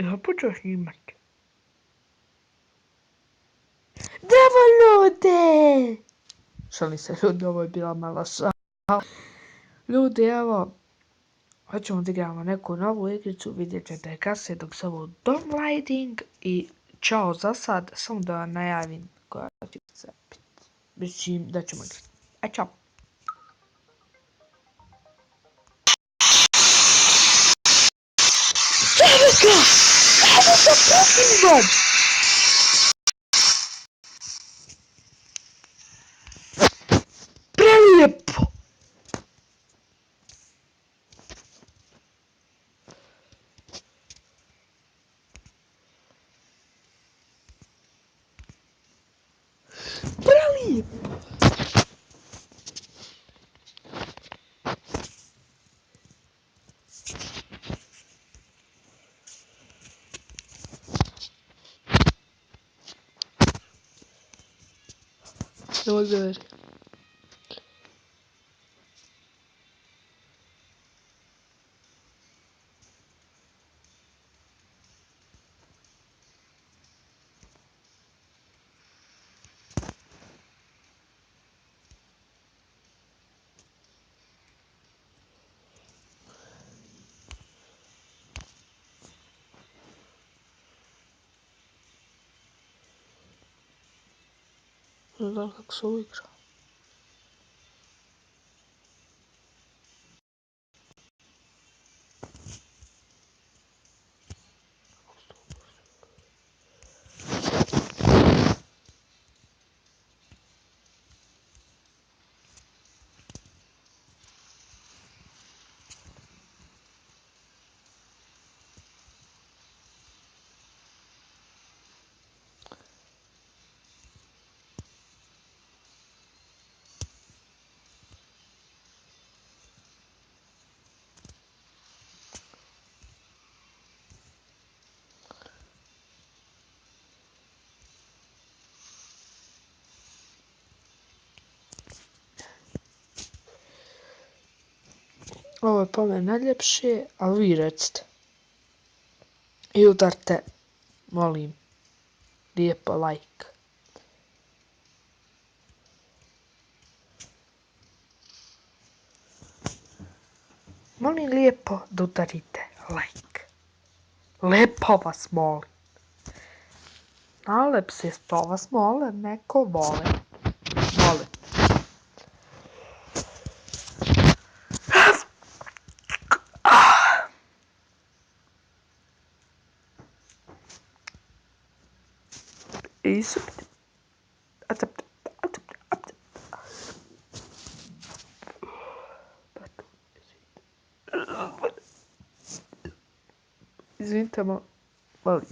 Ja počeo snimat. Zdravo ljudi! Šalim se ljudi, ovo je bila mala šala. Ljudi, evo, hoćemo da igramo neku novu igricu, vidjet ćete kasnije dok se ovo downloading i čao za sad, samo da vam najavim koja će se biti. Mislim da ćemo igrati. Čao! Evo ga! Evo ga Pokemon! Prelijepo! Prelijepo! Evo gledaj. Ne znam kako se ovo igra. Ovo je po meni najljepše, ali vi recite. I udarte, molim, lijepo like. Molim lijepo da udarite like. Lepo vas molim. Nalep se to vas molim, neko vole. Molim. Isso. Izvinite, molim.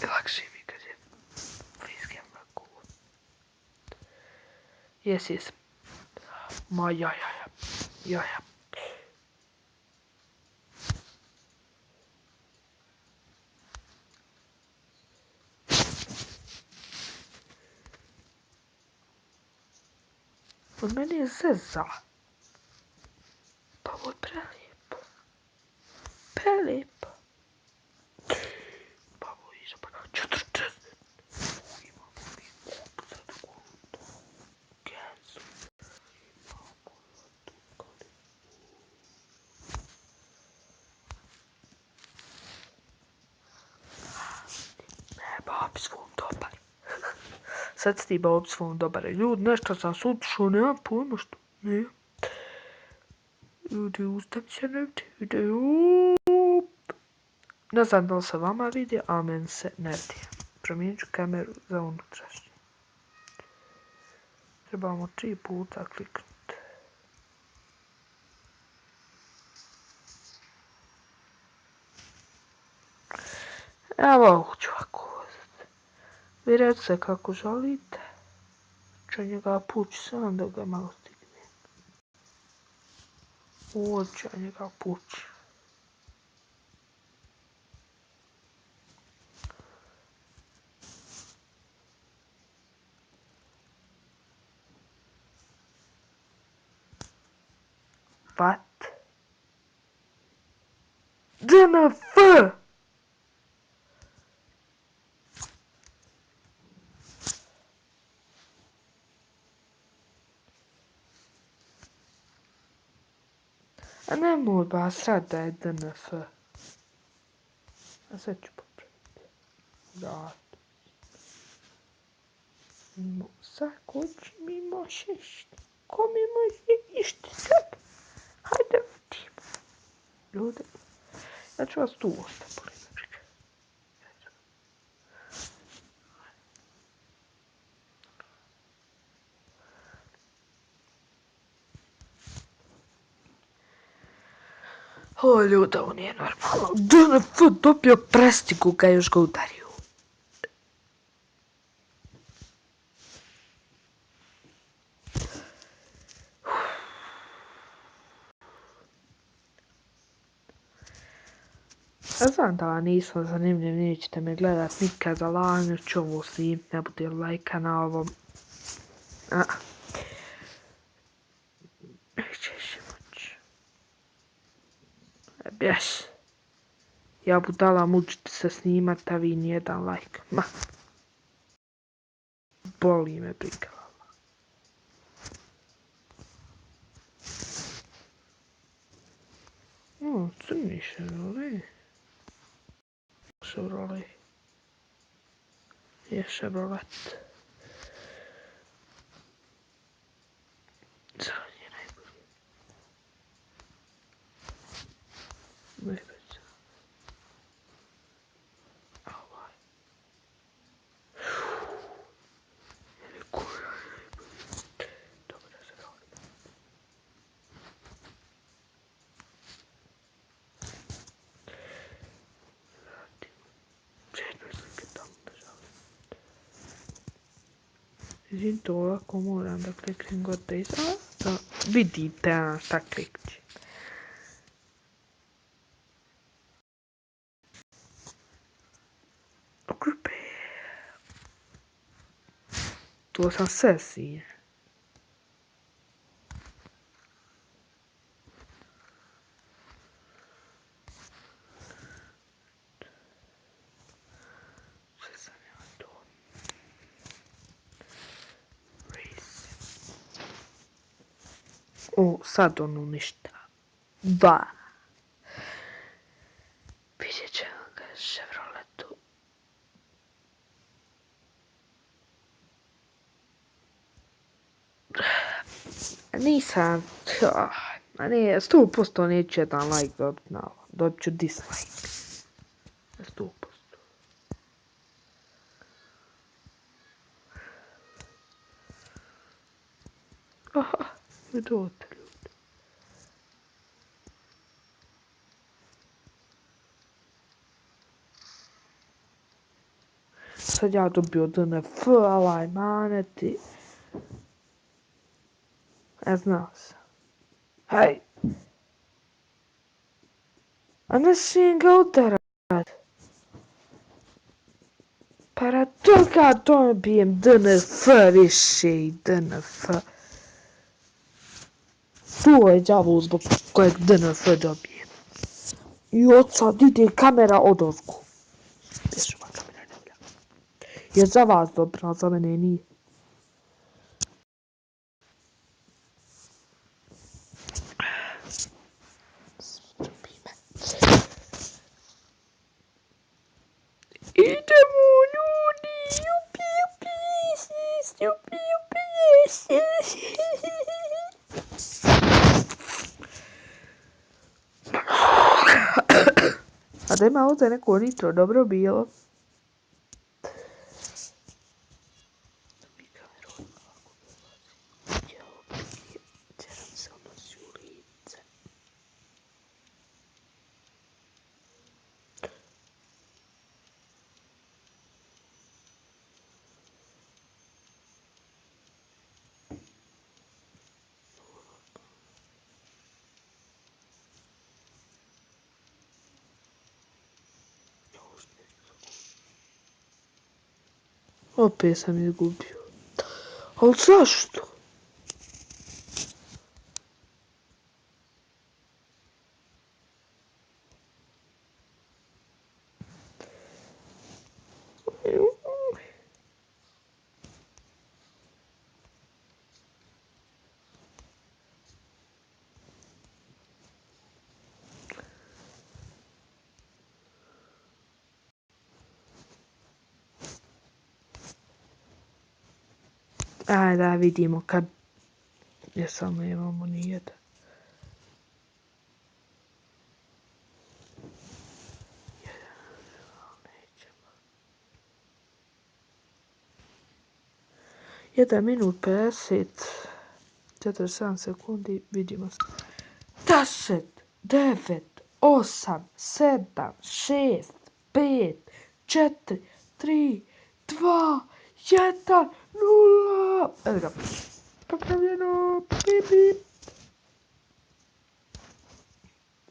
Lakše mi kad je facecam cool. Yes. Ma ja. Od mene je zeza. Pa ovo je prelijepo. Prelijepo. Pa ovo je izabra 40. Imamo mi kupu za drugu. Genzu. Bob svom dobar. Sad si Bob svom dobar. Ljudi, nešto sam sutišao, nemam pojma što. Ne. Ljudi, ustavi se ne vidi. Ne znam da li se vama vidi, a meni se ne vidi. Promijenit ću kameru za unutrašnje. Trebamo 3 puta kliknuti. Evo ću ovako uzeti. Vi recite kako želite. Ću njega pući sam da ga malo stigne. Ovdje ću njega pući. What? DNF! A nemoj ba sad da je DNF. A sad ću popraviti. Da. Sad ko će mi može išti? Ko mi može išti sad? Hajde vidimo. Ljudi, ja ću vas tu ostati. O, ljudi, ovo nije normalno. DNF dobio prestigu ga još ga udario. Ja znam da vam nisam zanimljiv, nećete me gledat nikad, za lanju ću ovo snimit, ne bude lajka na ovom. Nećeš moći. Bješ. Ja budala mučiti se snimat, a vi nijedan lajk. Ma. Boli me briga. O, crni Chevrolet. Chevrolet. Je Chevrolet. Zelen je najbolji. Najbolji. Ovaj. Ili koja najbolji. Dobro se radi. Radimo. Četno slike tamo držali. Izvinite, ovako moram da kliknem god da izgleda. Da vidite šta klikći. Grupe. To sam sve sije. Sve sam ja to. Race. O, sad ono ništa. Ba. Vidjet ćemo ga Chevroletu. Nisam, a ne, 100% neću jedan like dobit na ovo, dobit ću dislike. 100%. Aha, vidite ljudi. Sad ja dobio DNF, alaj maneti. Ja znao sam. Hej! A ne smijem ga udarat. Pa rad toga dobijem DNF više i DNF. To je đavo zbog kojeg DNF dobijem. I od sad ide kamera odozgu. Bježi ova kamera ne gleda. Jer za vas dobra, za mene nije. Idemo ljudi, jupi, jupi, yes, jupi, jupi, yes. A da ima ovdje neko nitro, dobro bilo. Opet sam izgubio. Ali zašto? Ajde da vidimo kad je samo imamo nijedan. Jedan minut 47 sekundi, vidimo se. 10, 9, 8, 7, 6, 5, 4, 3, 2, 1, 0. Evo ga. Popravljeno. Pip, pip.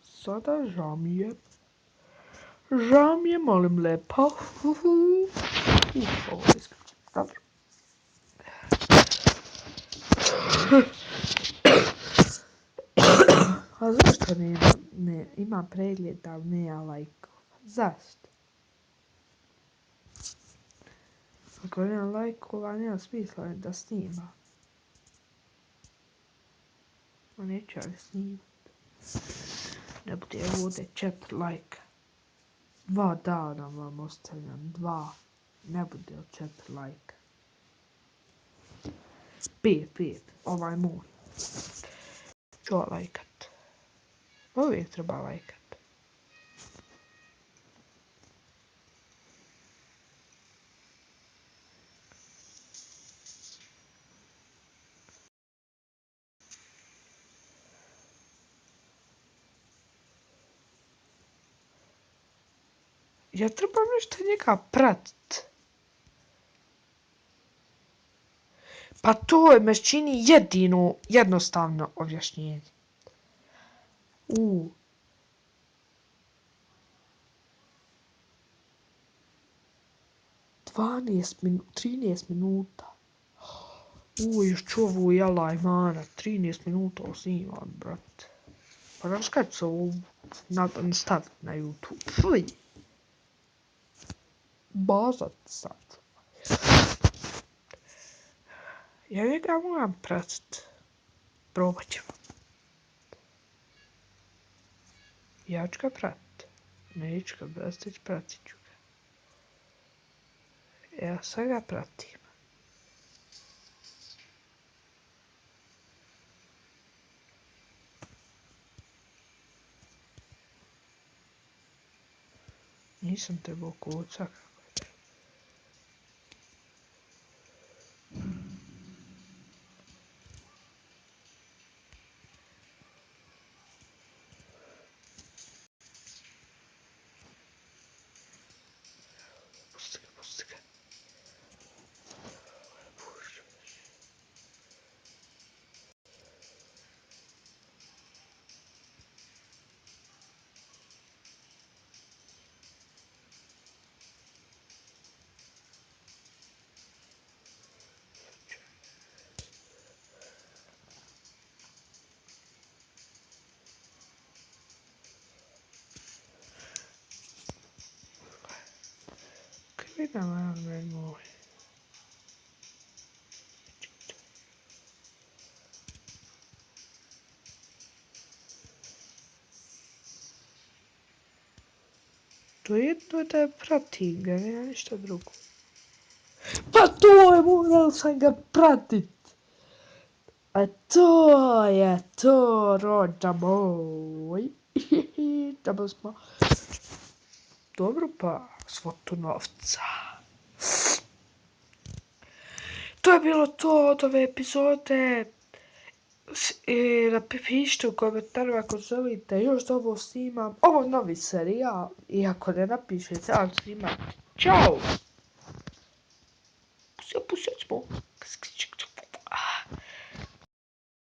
Sada žao mi je. Žao mi je, molim lepo. Ovo isključim. Dobro. A zašto ima pregled, ali nema lajkova? Zašto? Ako nema lajkova, nema smisla da snima. A neću ali snimati. Ne bude ovdje 4 lajka. 2 dana vam ostavljam, 2. Ne bude od 4 lajka. 5, ovaj moj. Ću lajkat. Uvijek treba lajkat. Ja trebam nešto njega pratit. Pa to je me čini jedino jednostavno objašnjenje. 13 minuta. Još ću ovu jalaj mana. 13 minuta snimam, brate. Pa znaš kad ću ovu staviti na YouTube? Fuj. Bazat sad. Ja njega moram pratit. Probat ćemo. Ja ću ga pratit. Neću ga brstić, pratit ću ga. Ja sad ga pratim. Nisam trebao kucak. Pusti ga. Vidim, moj. To je jedno da pratim ga, nema ništa drugo. Pa to je, morao sam ga pratit. A to je to, rođa moj. Da smo... Dobro pa, svotu novca. To je bilo to od ove epizode. Napišite u komentarima ako želite još da ovo snimam. Ovo je novi serijal. I ako ne napišete, ja ću snimati. Ćao!